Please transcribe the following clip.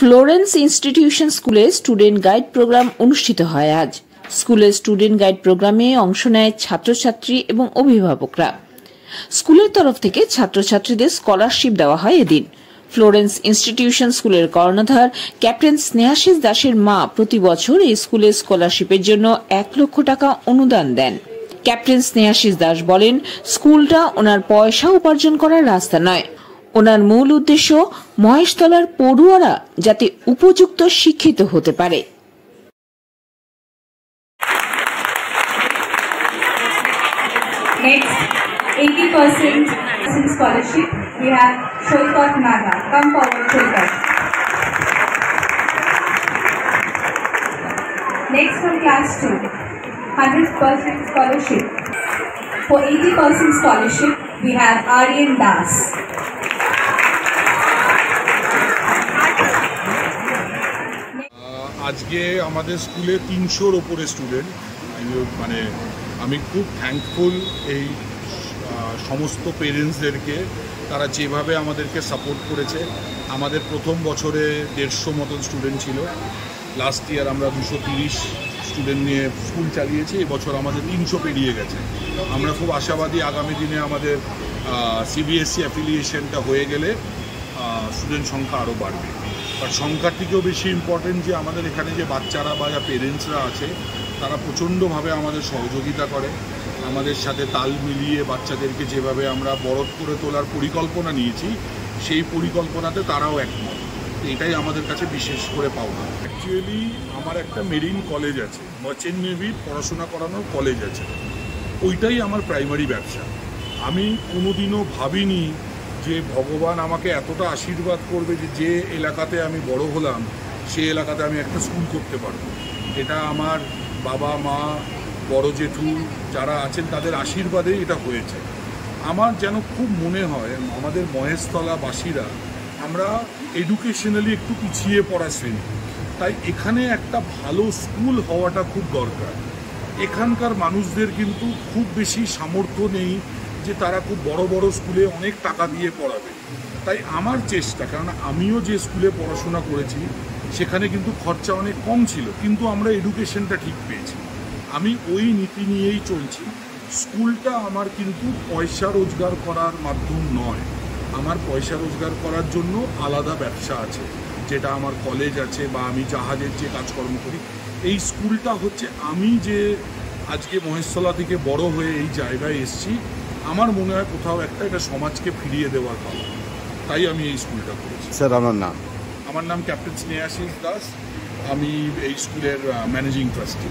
Florence institution স্কুলে student guide programme অনুষ্ঠিত হয় আজ। স্কুলের স্টুডেন্ট গাইড প্রোগ্রামে অংশ নেয় ছাত্রছাত্রী এবং অভিভাবকরা। স্কুলের তরফ থেকে ছাত্রছাত্রীদের স্কলারশিপ দেওয়া হয় এদিন। ফ্লোরেন্স ইনস্টিটিউশন স্কুলের কর্ণধার ক্যাপ্টেন স্নেহাশিস দাসের মা প্রতি বছর এই স্কুলের স্কলারশিপের জন্য 1 লক্ষ টাকা অনুদান দেন। ক্যাপ্টেন স্নেহাশিস দাস বলেন, স্কুলটা ওনার পয়সা উপার্জন করার রাস্তা নয়, ওনার মূল উদ্দেশ্য মহেশতলার পড়ুয়ারা যাতে উপযুক্ত শিক্ষিত হতে পারে। Next, 80% scholarship we have Shoikat Naga. Come forward, Shoikat. Next from class 2, 100% scholarship. For 80% scholarship, we have Aryan Das. আজকে আমাদের স্কুলে 300-র ওপরে স্টুডেন্ট, মানে আমি খুব থ্যাঙ্কফুল এই সমস্ত পেরেন্টসদেরকে, তারা যেভাবে আমাদেরকে সাপোর্ট করেছে। আমাদের প্রথম বছরে 150 মতন স্টুডেন্ট ছিল, লাস্ট ইয়ার আমরা 230 স্টুডেন্ট নিয়ে স্কুল চালিয়েছি, এবছর আমাদের 300 পেরিয়ে গেছে। আমরা খুব আশাবাদী আগামী দিনে আমাদের সিবিএসসি অ্যাফিলিয়েশনটা হয়ে গেলে স্টুডেন্ট সংখ্যা আরও বাড়বে। আর সংখ্যার থেকেও বেশি ইম্পর্টেন্ট যে আমাদের এখানে যে বাচ্চারা বা যা পেরেন্টসরা আছে তারা প্রচণ্ডভাবে আমাদের সহযোগিতা করে, আমাদের সাথে তাল মিলিয়ে বাচ্চাদেরকে যেভাবে আমরা বড় করে তোলার পরিকল্পনা নিয়েছি সেই পরিকল্পনাতে তারাও একমত। এটাই আমাদের কাছে বিশেষ করে পাওয়া। অ্যাকচুয়ালি আমার একটা মেরিন কলেজ আছে, মার্চেন্ট নেভির পড়াশোনা করানোর কলেজ আছে, ওইটাই আমার প্রাইমারি ব্যবসা। আমি কোনোদিনও ভাবিনি যে ভগবান আমাকে এতটা আশীর্বাদ করবে যে এলাকাতে আমি বড় হলাম সেই এলাকাতে আমি একটা স্কুল করতে পারবো। এটা আমার বাবা মা, বড় জেঠু যারা আছেন তাদের আশীর্বাদেই এটা হয়েছে। আমার যেন খুব মনে হয় আমাদের মহেশতলাবাসীরা আমরা এডুকেশনালি একটু পিছিয়ে পড়া শ্রেণী, তাই এখানে একটা ভালো স্কুল হওয়াটা খুব দরকার। এখানকার মানুষদের কিন্তু খুব বেশি সামর্থ্য নেই যে তারা খুব বড় বড় স্কুলে অনেক টাকা দিয়ে পড়াবে। তাই আমার চেষ্টা, কারণ আমিও যে স্কুলে পড়াশোনা করেছি সেখানে কিন্তু খরচা অনেক কম ছিল, কিন্তু আমরা এডুকেশনটা ঠিক পেয়েছি। আমি ওই নীতি নিয়েই চলছি। স্কুলটা আমার কিন্তু পয়সা রোজগার করার মাধ্যম নয়, আমার পয়সা রোজগার করার জন্য আলাদা ব্যবসা আছে, যেটা আমার কলেজ আছে বা আমি জাহাজের যে কাজকর্ম করি। এই স্কুলটা হচ্ছে আমি যে আজকে মহেশতলা থেকে বড় হয়ে এই জায়গায় এসেছি, আমার মনে হয় কোথাও একটা এটা সমাজকে ফিরিয়ে দেওয়ার কথা, তাই আমি এই স্কুলটা করেছি। স্যার আমার নাম? আমার নাম ক্যাপ্টেন স্নেহাশিস দাস, আমি এই স্কুলের ম্যানেজিং ট্রাস্টি।